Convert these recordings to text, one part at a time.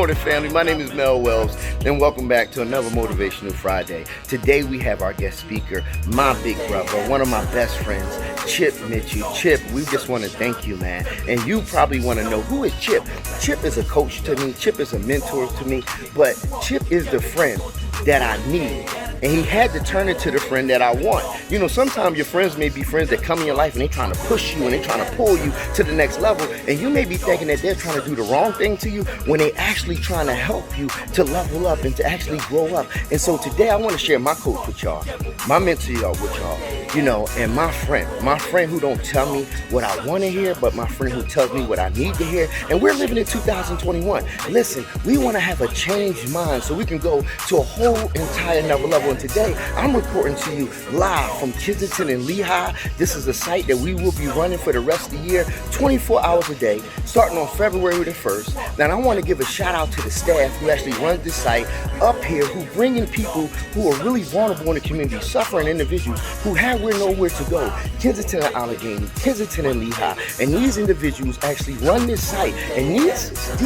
morning, family. My name is Mel Wells, and welcome back to another Motivational Friday. Today we have our guest speaker, my big brother, one of my best friends, Chip Mitchell. Chip, we just want to thank you, man. And you probably want to know, who is Chip? Chip is a coach to me. Chip is a mentor to me. But Chip is the friend that I need. And he had to turn into the friend that I want. You know, sometimes your friends may be friends that come in your life and they trying to push you and they trying to pull you to the next level. And you may be thinking that they're trying to do the wrong thing to you when they actually trying to help you to level up and to actually grow up. And so today I want to share my coach with y'all, my mentor with y'all, you know, and my friend who don't tell me what I want to hear, but my friend who tells me what I need to hear. And we're living in 2021. Listen, we want to have a changed mind so we can go to a whole entire another level. And today, I'm reporting to you live from Kensington and Lehigh. This is a site that we will be running for the rest of the year, 24 hours a day, starting on February the 1st. Now, I want to give a shout out to the staff who actually runs this site up here, who bring in people who are really vulnerable in the community, suffering individuals who have nowhere to go. Kensington and Allegheny, Kensington and Lehigh. And these individuals actually run this site. And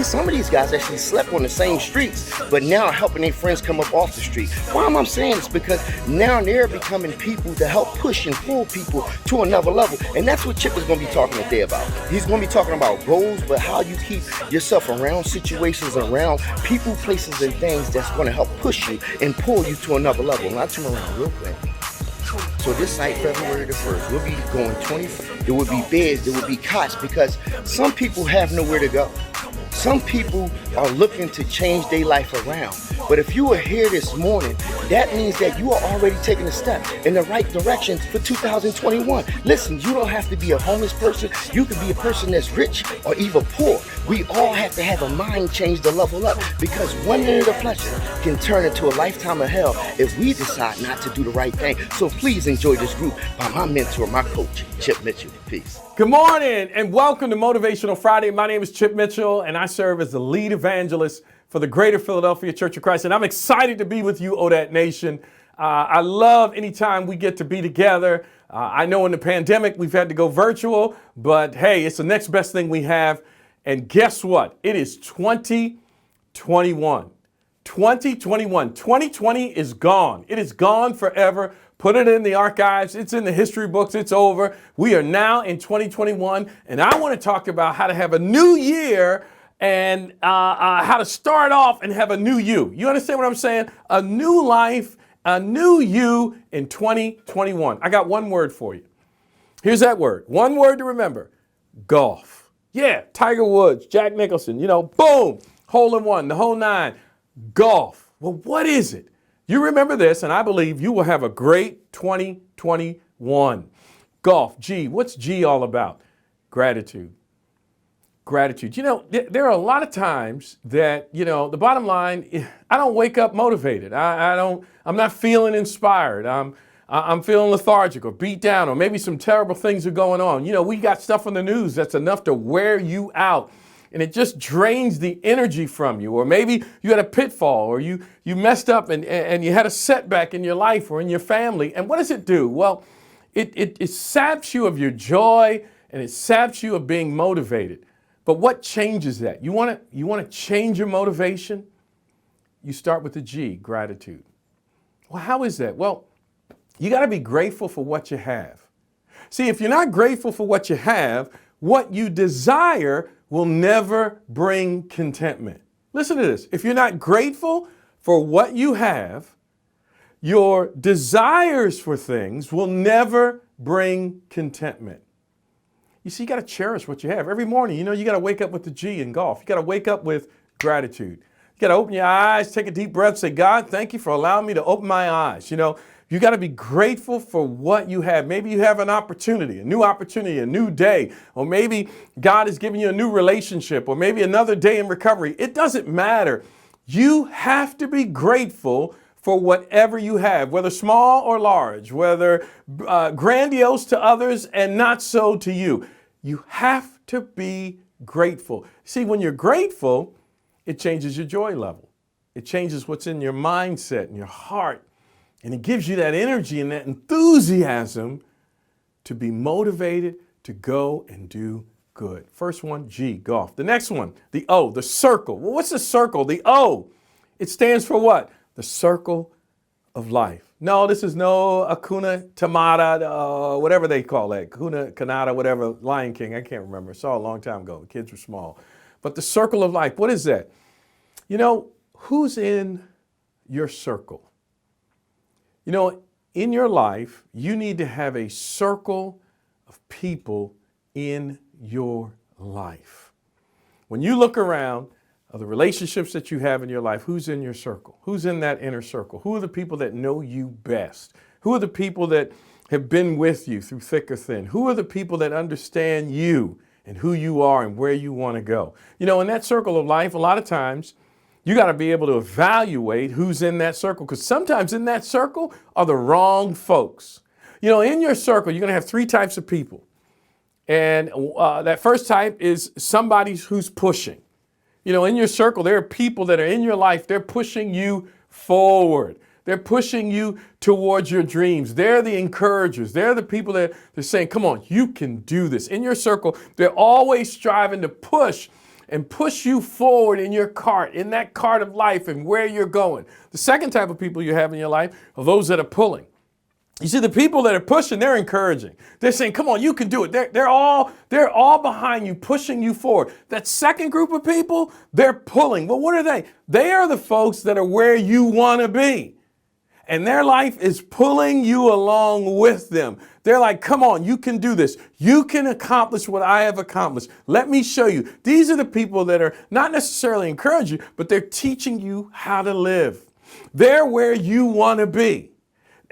some of these guys actually slept on the same streets, but now are helping their friends come up off the street. Why am I saying this? Because now they're becoming people to help push and pull people to another level. And that's what Chip is going to be talking today about. He's going to be talking about goals, but how you keep yourself around situations, around people, places, and things that's going to help push you and pull you to another level. And I'll turn around real quick. So this site, February the 1st, we'll be going 20, there will be beds, there will be cots, because some people have nowhere to go. Some people are looking to change their life around. But if you are here this morning, that means that you are already taking a step in the right direction for 2021. Listen, you don't have to be a homeless person. You could be a person that's rich or even poor. We all have to have a mind change to level up, because 1 minute of pleasure can turn into a lifetime of hell if we decide not to do the right thing. So please enjoy this group by my mentor, my coach, Chip Mitchell. Peace. Good morning and welcome to Motivational Friday. My name is Chip Mitchell and I serve as the lead evangelist for the Greater Philadelphia Church of Christ. And I'm excited to be with you, ODAT Nation. I love anytime we get to be together. I know in the pandemic we've had to go virtual, but hey, it's the next best thing we have. And guess what? It is 2021. 2021. 2020 is gone. It is gone forever. Put it in the archives. It's in the history books. It's over. We are now in 2021. And I want to talk about how to have a new year and how to start off and have a new you. You understand what I'm saying? A new life, a new you in 2021. I got one word for you. Here's that word. One word to remember. Golf. Yeah, Tiger Woods, Jack Nicholson, you know, boom, hole in one, the whole nine. Golf. Well, what is it? You remember this, and I believe you will have a great 2021. Golf. G. What's G all about? Gratitude. Gratitude. You know, there are a lot of times that, you know, the bottom line, I don't wake up motivated. I'm not feeling inspired. I'm feeling lethargic or beat down, or maybe some terrible things are going on. You know, we got stuff on the news that's enough to wear you out. And it just drains the energy from you. Or maybe you had a pitfall, or you messed up and you had a setback in your life or in your family. And what does it do? Well, it saps you of your joy, and it saps you of being motivated. But what changes that? You want to change your motivation? You start with the G, gratitude. Well, how is that? Well, you got to be grateful for what you have. See, if you're not grateful for what you have, what you desire will never bring contentment. Listen to this. If you're not grateful for what you have, your desires for things will never bring contentment. You see, you got to cherish what you have. Every morning, you know, you got to wake up with the G in golf. You got to wake up with gratitude. You got to open your eyes, take a deep breath, say, God, thank you for allowing me to open my eyes. You know, you got to be grateful for what you have. Maybe you have an opportunity, a new day, or maybe God has given you a new relationship, or maybe another day in recovery. It doesn't matter. You have to be grateful for whatever you have, whether small or large, whether grandiose to others and not so to you. You have to be grateful. See, when you're grateful, it changes your joy level. It changes what's in your mindset and your heart. And it gives you that energy and that enthusiasm to be motivated to go and do Good. First one, G, golf. The next one, the O, the circle. Well, what's the circle? The O, it stands for what? The circle of life. No, this is no Hakuna Tamata, whatever they call that. Hakuna Kanata, whatever, Lion King. I can't remember. I saw it a long time ago. The kids were small. But the circle of life, what is that? You know, who's in your circle? You know, in your life, you need to have a circle of people in your life. When you look around the relationships that you have in your life, who's in your circle? Who's in that inner circle? Who are the people that know you best? Who are the people that have been with you through thick or thin? Who are the people that understand you and who you are and where you want to go? You know, in that circle of life, a lot of times, you got to be able to evaluate who's in that circle, because sometimes in that circle are the wrong folks. You know, in your circle, you're going to have three types of people. And that first type is somebody who's pushing. You know, in your circle, there are people that are in your life. They're pushing you forward. They're pushing you towards your dreams. They're the encouragers. They're the people that they're saying, come on, you can do this. In your circle, they're always striving to push you forward in your cart, in that cart of life and where you're going. The second type of people you have in your life are those that are pulling. You see, the people that are pushing, they're encouraging. They're saying, come on, you can do it. They're all behind you, pushing you forward. That second group of people, they're pulling. Well, what are they? They are the folks that are where you want to be. And their life is pulling you along with them. They're like, come on, you can do this. You can accomplish what I have accomplished. Let me show you. These are the people that are not necessarily encouraging you, but they're teaching you how to live. They're where you want to be.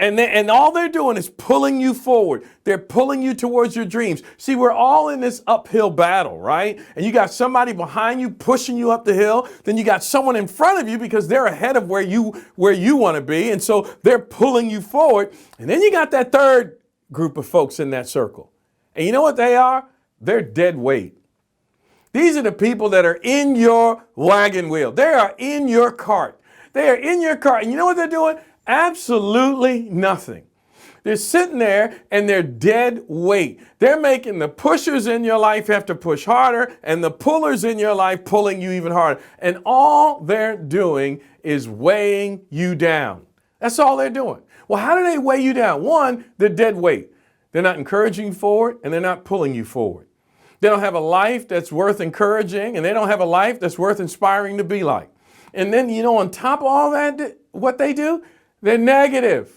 And all they're doing is pulling you forward. They're pulling you towards your dreams. See, we're all in this uphill battle, right? And you got somebody behind you pushing you up the hill. Then you got someone in front of you because they're ahead of where you want to be. And so they're pulling you forward. And then you got that third group of folks in that circle. And you know what they are? They're dead weight. These are the people that are in your wagon wheel. They are in your cart. They are in your cart. And you know what they're doing? Absolutely nothing. They're sitting there and they're dead weight. They're making the pushers in your life have to push harder and the pullers in your life pulling you even harder. And all they're doing is weighing you down. That's all they're doing. Well, how do they weigh you down? One, they're dead weight. They're not encouraging you forward and they're not pulling you forward. They don't have a life that's worth encouraging and they don't have a life that's worth inspiring to be like. And then, you know, on top of all that, what they do? They're negative.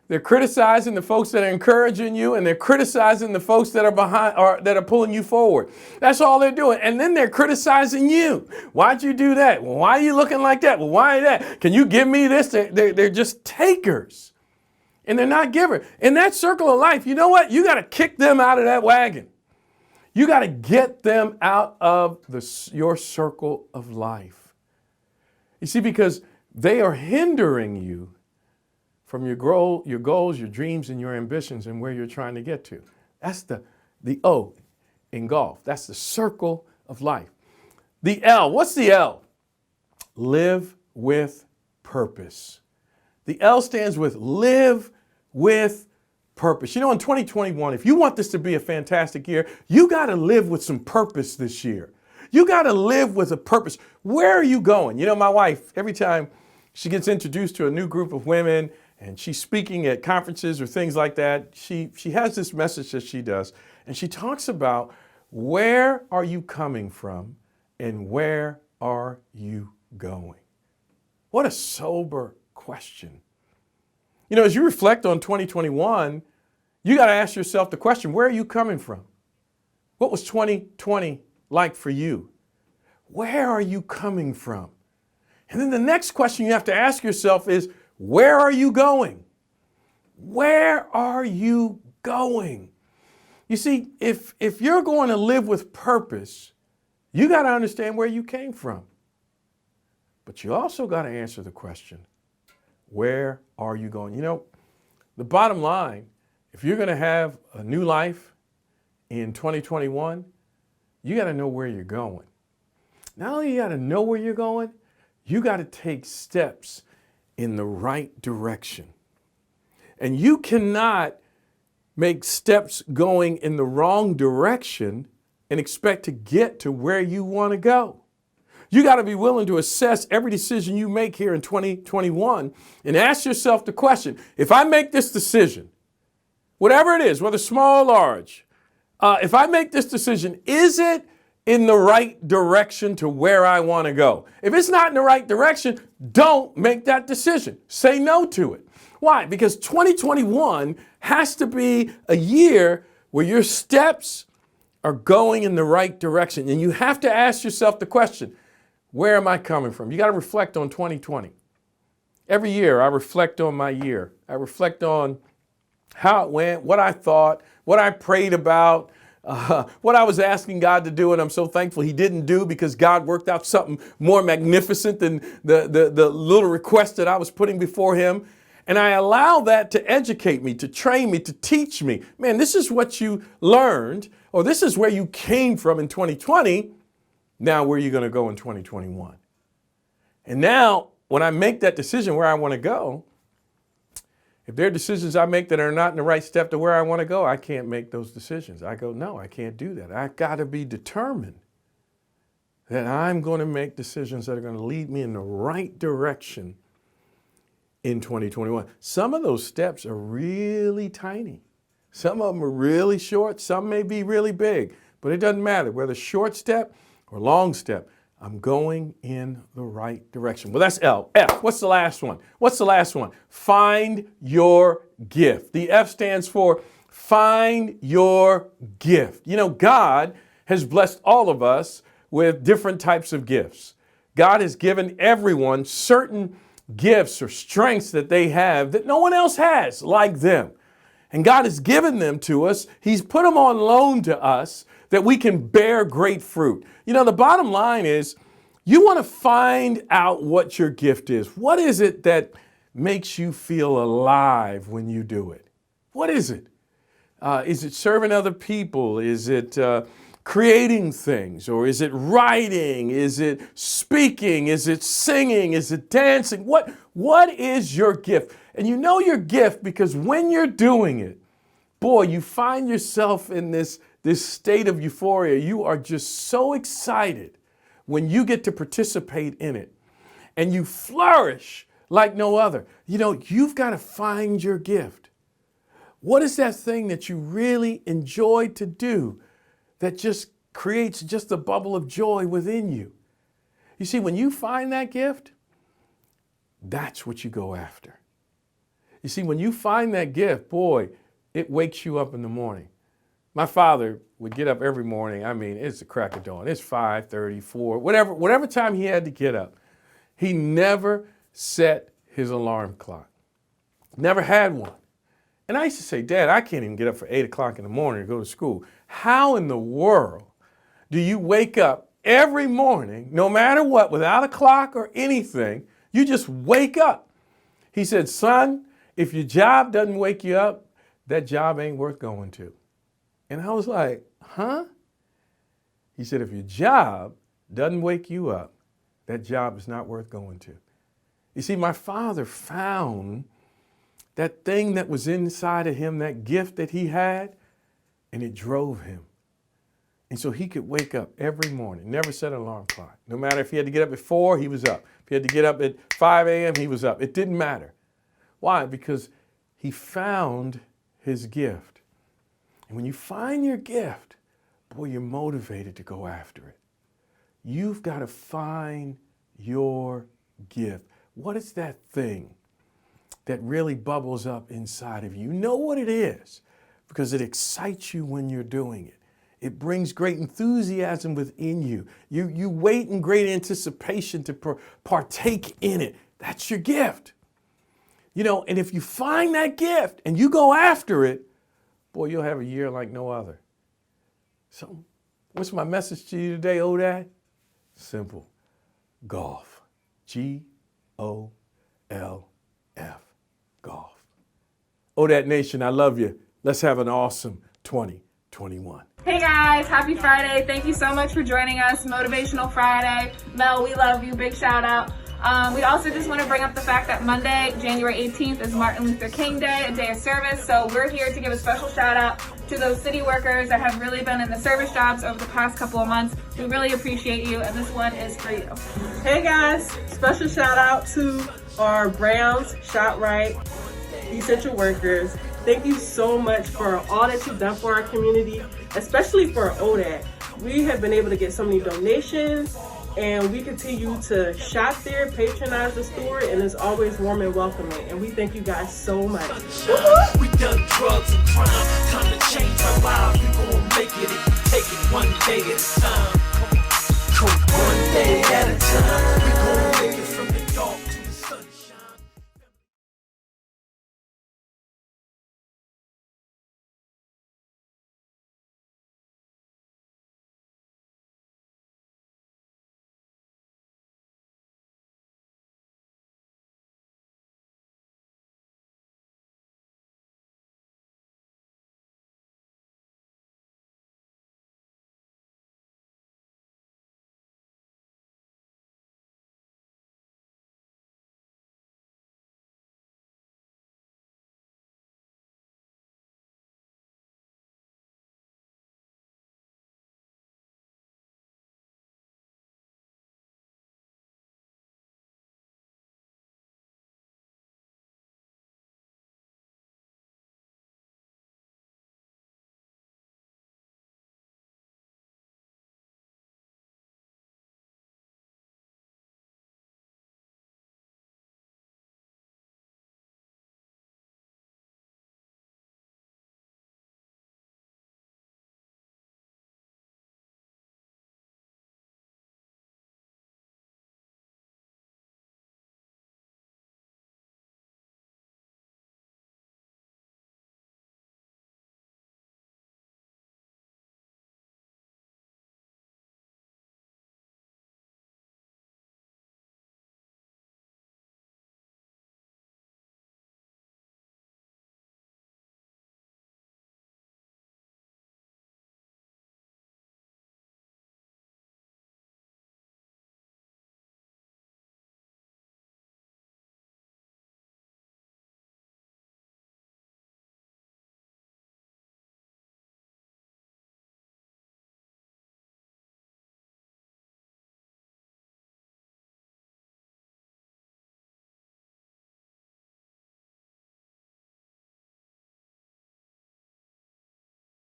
They're criticizing the folks that are encouraging you, and they're criticizing the folks that are behind or that are pulling you forward. That's all they're doing. And then they're criticizing you. Why'd you do that? Well, why are you looking like that? Well, why that? Can you give me this? They're just takers. And they're not givers. In that circle of life, you know what? You got to kick them out of that wagon. You got to get them out of your circle of life. You see, because they are hindering you from your goals, your dreams, and your ambitions and where you're trying to get to. That's the O in golf. That's the circle of life. The L, what's the L? Live with purpose. The L stands with live with purpose. You know, in 2021, if you want this to be a fantastic year, you got to live with some purpose this year. You got to live with a purpose. Where are you going? You know, my wife, every time she gets introduced to a new group of women and she's speaking at conferences or things like that, she has this message that she does. And she talks about where are you coming from and where are you going? What a sober question. You know, as you reflect on 2021, you got to ask yourself the question, where are you coming from? What was 2020 like for you? Where are you coming from? And then the next question you have to ask yourself is, where are you going? Where are you going? You see, if you're going to live with purpose, you got to understand where you came from. But you also got to answer the question, where are you going? You know, the bottom line, if you're going to have a new life in 2021, you got to know where you're going. Not only you got to know where you're going, you got to take steps in the right direction. And you cannot make steps going in the wrong direction and expect to get to where you want to go. You got to be willing to assess every decision you make here in 2021 and ask yourself the question, if I make this decision, whatever it is, whether small or large, if I make this decision, is it in the right direction to where I want to go? If it's not in the right direction, don't make that decision. Say no to it. Why? Because 2021 has to be a year where your steps are going in the right direction. And you have to ask yourself the question, where am I coming from? You got to reflect on 2020. Every year I reflect on my year. I reflect on how it went, what I thought, what I prayed about, what I was asking God to do, and I'm so thankful He didn't do, because God worked out something more magnificent than the little request that I was putting before Him. And I allow that to educate me, to train me, to teach me. Man, this is what you learned, or this is where you came from in 2020. Now, where are you going to go in 2021? And now, when I make that decision where I want to go, if there are decisions I make that are not in the right step to where I want to go, I can't make those decisions. I go, no, I can't do that. I've got to be determined that I'm going to make decisions that are going to lead me in the right direction in 2021. Some of those steps are really tiny. Some of them are really short. Some may be really big, but it doesn't matter whether short step or long step. I'm going in the right direction. Well, that's L. F, what's the last one? What's the last one? Find your gift. The F stands for find your gift. You know, God has blessed all of us with different types of gifts. God has given everyone certain gifts or strengths that they have that no one else has like them. And God has given them to us. He's put them on loan to us that we can bear great fruit. You know, the bottom line is you want to find out what your gift is. What is it that makes you feel alive when you do it? What is it? Is it serving other people? Is it creating things? Or is it writing? Is it speaking? Is it singing? Is it dancing? What is your gift? And you know your gift because when you're doing it, boy, you find yourself in this state of euphoria. You are just so excited when you get to participate in it. And you flourish like no other. You know, you've got to find your gift. What is that thing that you really enjoy to do that just creates just a bubble of joy within you? You see, when you find that gift, that's what you go after. You see, when you find that gift, boy, it wakes you up in the morning. My father would get up every morning. I mean, it's the crack of dawn. It's 5:30, 4, whatever time he had to get up. He never set his alarm clock. Never had one. And I used to say, Dad, I can't even get up for 8 o'clock in the morning to go to school. How in the world do you wake up every morning, no matter what, without a clock or anything? You just wake up. He said, son, if your job doesn't wake you up, that job ain't worth going to. And I was like, huh? He said, if your job doesn't wake you up, that job is not worth going to. You see, my father found that thing that was inside of him, that gift that he had, and it drove him. And so he could wake up every morning, never set an alarm clock. No matter if he had to get up at 4, he was up. If he had to get up at 5 a.m., he was up. It didn't matter. Why? Because he found his gift. And when you find your gift, boy, you're motivated to go after it. You've got to find your gift. What is that thing that really bubbles up inside of you? You know what it is because it excites you when you're doing it. It brings great enthusiasm within you. You wait in great anticipation to partake in it. That's your gift. You know, and if you find that gift and you go after it, boy, you'll have a year like no other. So, what's my message to you today, Odad? Simple. Golf. Golf. Golf. Odad Nation, I love you. Let's have an awesome 2021. Hey guys, happy Friday. Thank you so much for joining us. Motivational Friday. Mel, we love you. Big shout out. We also just want to bring up the fact that Monday, January 18th is Martin Luther King Day, a day of service. So we're here to give a special shout out to those city workers that have really been in the service jobs over the past couple of months. We really appreciate you, and this one is for you. Hey guys, special shout out to our Browns, ShopRite, essential workers. Thank you so much for all that you've done for our community, especially for ODAT. We have been able to get so many donations, and we continue to shop there, patronize the store, and it's always warm and welcoming. And we thank you guys so much. We done drugs and crime.